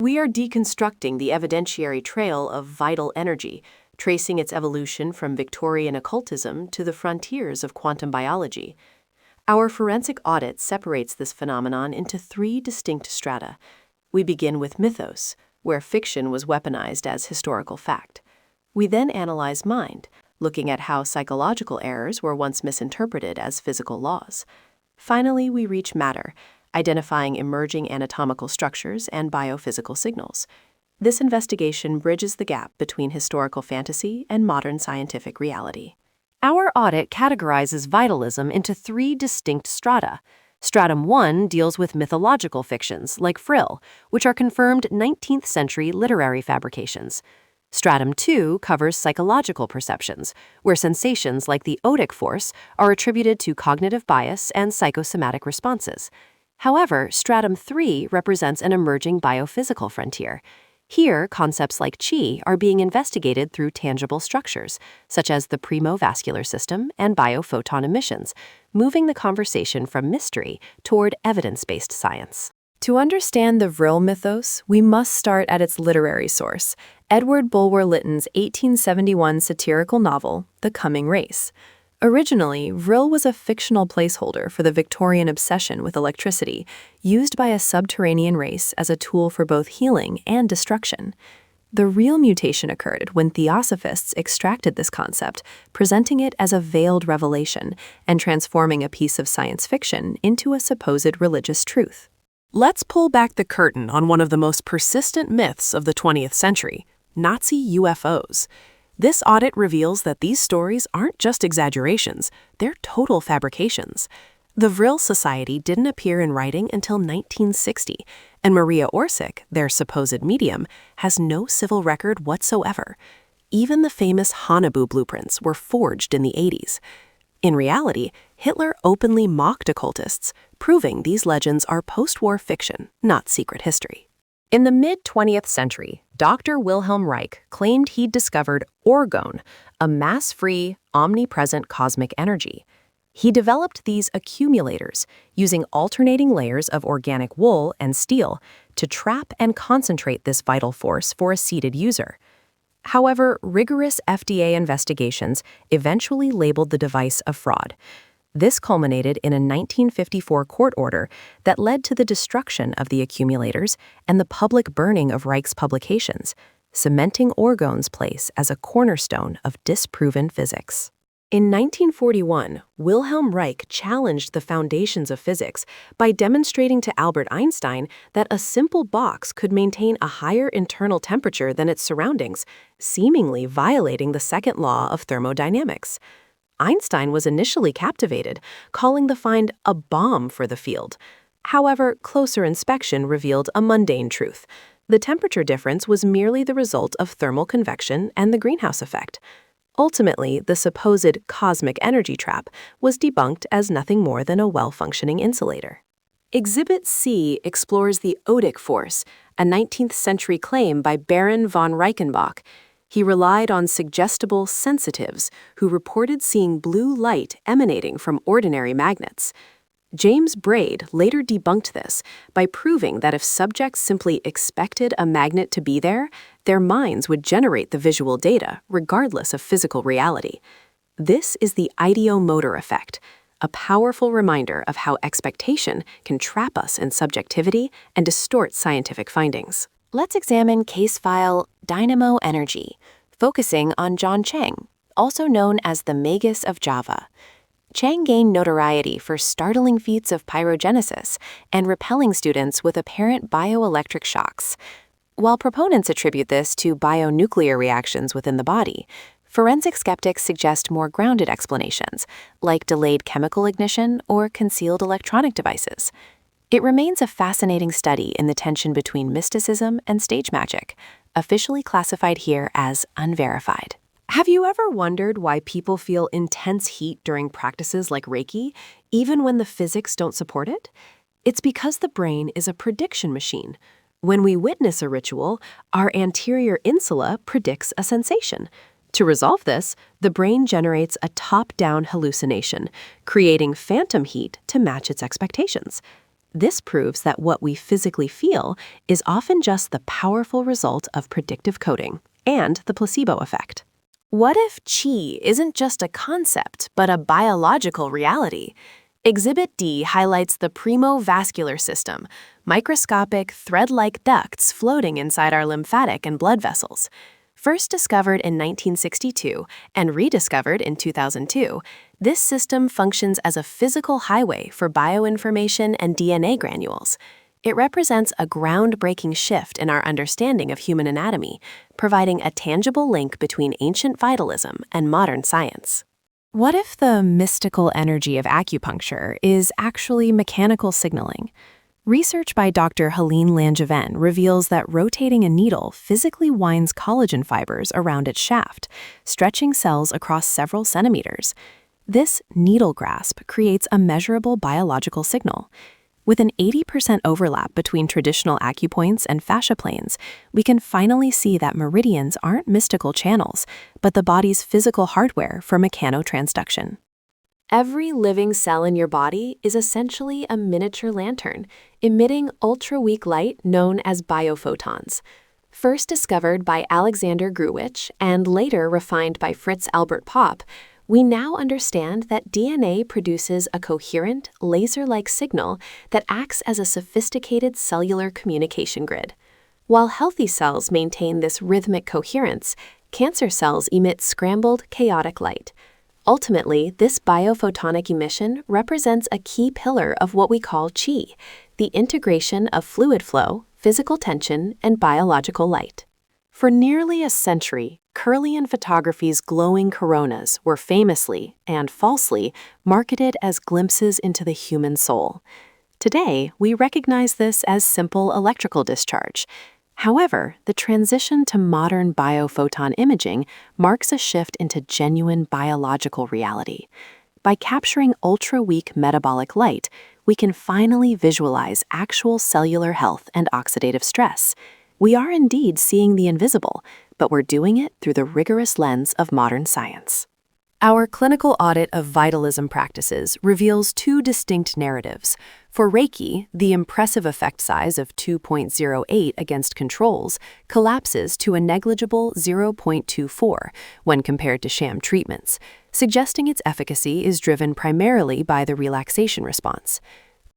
We are deconstructing the evidentiary trail of vital energy, tracing its evolution from Victorian occultism to the frontiers of quantum biology. Our forensic audit separates this phenomenon into three distinct strata. We begin with mythos, where fiction was weaponized as historical fact. We then analyze mind, looking at how psychological errors were once misinterpreted as physical laws. Finally, we reach matter, identifying emerging anatomical structures and biophysical signals. This investigation bridges the gap between historical fantasy and modern scientific reality. Our audit categorizes vitalism into three distinct strata. Stratum One deals with mythological fictions like Vril, which are confirmed 19th century literary fabrications. Stratum Two covers psychological perceptions, where sensations like the Odic Force are attributed to cognitive bias and psychosomatic responses. However, Stratum Three represents an emerging biophysical frontier. Here, concepts like qi are being investigated through tangible structures, such as the Primo Vascular System and biophoton emissions, moving the conversation from mystery toward evidence-based science. To understand the Vril mythos, we must start at its literary source, Edward Bulwer Lytton's 1871 satirical novel, The Coming Race. Originally, Vril was a fictional placeholder for the Victorian obsession with electricity, used by a subterranean race as a tool for both healing and destruction. The real mutation occurred when theosophists extracted this concept, presenting it as a veiled revelation and transforming a piece of science fiction into a supposed religious truth. Let's pull back the curtain on one of the most persistent myths of the 20th century, Nazi UFOs. This audit reveals that these stories aren't just exaggerations, they're total fabrications. The Vril Society didn't appear in writing until 1960, and Maria Orsic, their supposed medium, has no civil record whatsoever. Even the famous Hanabu blueprints were forged in the 80s. In reality, Hitler openly mocked occultists, proving these legends are post-war fiction, not secret history. In the mid-20th century, Dr. Wilhelm Reich claimed he'd discovered Orgone, a mass-free, omnipresent cosmic energy. He developed these accumulators, using alternating layers of organic wool and steel to trap and concentrate this vital force for a seated user. However, rigorous FDA investigations eventually labeled the device a fraud. This culminated in a 1954 court order that led to the destruction of the accumulators and the public burning of Reich's publications, cementing Orgone's place as a cornerstone of disproven physics. In 1941, Wilhelm Reich challenged the foundations of physics by demonstrating to Albert Einstein that a simple box could maintain a higher internal temperature than its surroundings, seemingly violating the second law of thermodynamics. Einstein was initially captivated, calling the find a bomb for the field. However, closer inspection revealed a mundane truth. The temperature difference was merely the result of thermal convection and the greenhouse effect. Ultimately, the supposed cosmic energy trap was debunked as nothing more than a well-functioning insulator. Exhibit C explores the Odic Force, a 19th century claim by Baron von Reichenbach. He relied on suggestible sensitives who reported seeing blue light emanating from ordinary magnets. James Braid later debunked this by proving that if subjects simply expected a magnet to be there, their minds would generate the visual data, regardless of physical reality. This is the ideomotor effect, a powerful reminder of how expectation can trap us in subjectivity and distort scientific findings. Let's examine case file Dynamo Energy, focusing on John Chang, also known as the Magus of Java. Chang gained notoriety for startling feats of pyrogenesis and repelling students with apparent bioelectric shocks. While proponents attribute this to bionuclear reactions within the body, forensic skeptics suggest more grounded explanations, like delayed chemical ignition or concealed electronic devices. It remains a fascinating study in the tension between mysticism and stage magic, officially classified here as unverified. Have you ever wondered why people feel intense heat during practices like Reiki, even when the physics don't support it? It's because the brain is a prediction machine. When we witness a ritual, our anterior insula predicts a sensation. To resolve this, the brain generates a top-down hallucination, creating phantom heat to match its expectations. This proves that what we physically feel is often just the powerful result of predictive coding and the placebo effect. What if qi isn't just a concept, but a biological reality? Exhibit D highlights the Primo Vascular System, microscopic, thread-like ducts floating inside our lymphatic and blood vessels. First discovered in 1962 and rediscovered in 2002, this system functions as a physical highway for bioinformation and DNA granules. It represents a groundbreaking shift in our understanding of human anatomy, providing a tangible link between ancient vitalism and modern science. What if the mystical energy of acupuncture is actually mechanical signaling? Research by Dr. Helene Langevin reveals that rotating a needle physically winds collagen fibers around its shaft, stretching cells across several centimeters. This needle grasp creates a measurable biological signal. With an 80% overlap between traditional acupoints and fascia planes, we can finally see that meridians aren't mystical channels, but the body's physical hardware for mechanotransduction. Every living cell in your body is essentially a miniature lantern, emitting ultra-weak light known as biophotons. First discovered by Alexander Gruwich and later refined by Fritz Albert Popp, we now understand that DNA produces a coherent, laser-like signal that acts as a sophisticated cellular communication grid. While healthy cells maintain this rhythmic coherence, cancer cells emit scrambled, chaotic light. Ultimately, this biophotonic emission represents a key pillar of what we call qi, the integration of fluid flow, physical tension, and biological light. For nearly a century, Kirlian photography's glowing coronas were famously, and falsely, marketed as glimpses into the human soul. Today, we recognize this as simple electrical discharge. However, the transition to modern biophoton imaging marks a shift into genuine biological reality. By capturing ultra-weak metabolic light, we can finally visualize actual cellular health and oxidative stress. We are indeed seeing the invisible, but we're doing it through the rigorous lens of modern science. Our clinical audit of vitalism practices reveals two distinct narratives. For Reiki, the impressive effect size of 2.08 against controls collapses to a negligible 0.24 when compared to sham treatments, suggesting its efficacy is driven primarily by the relaxation response.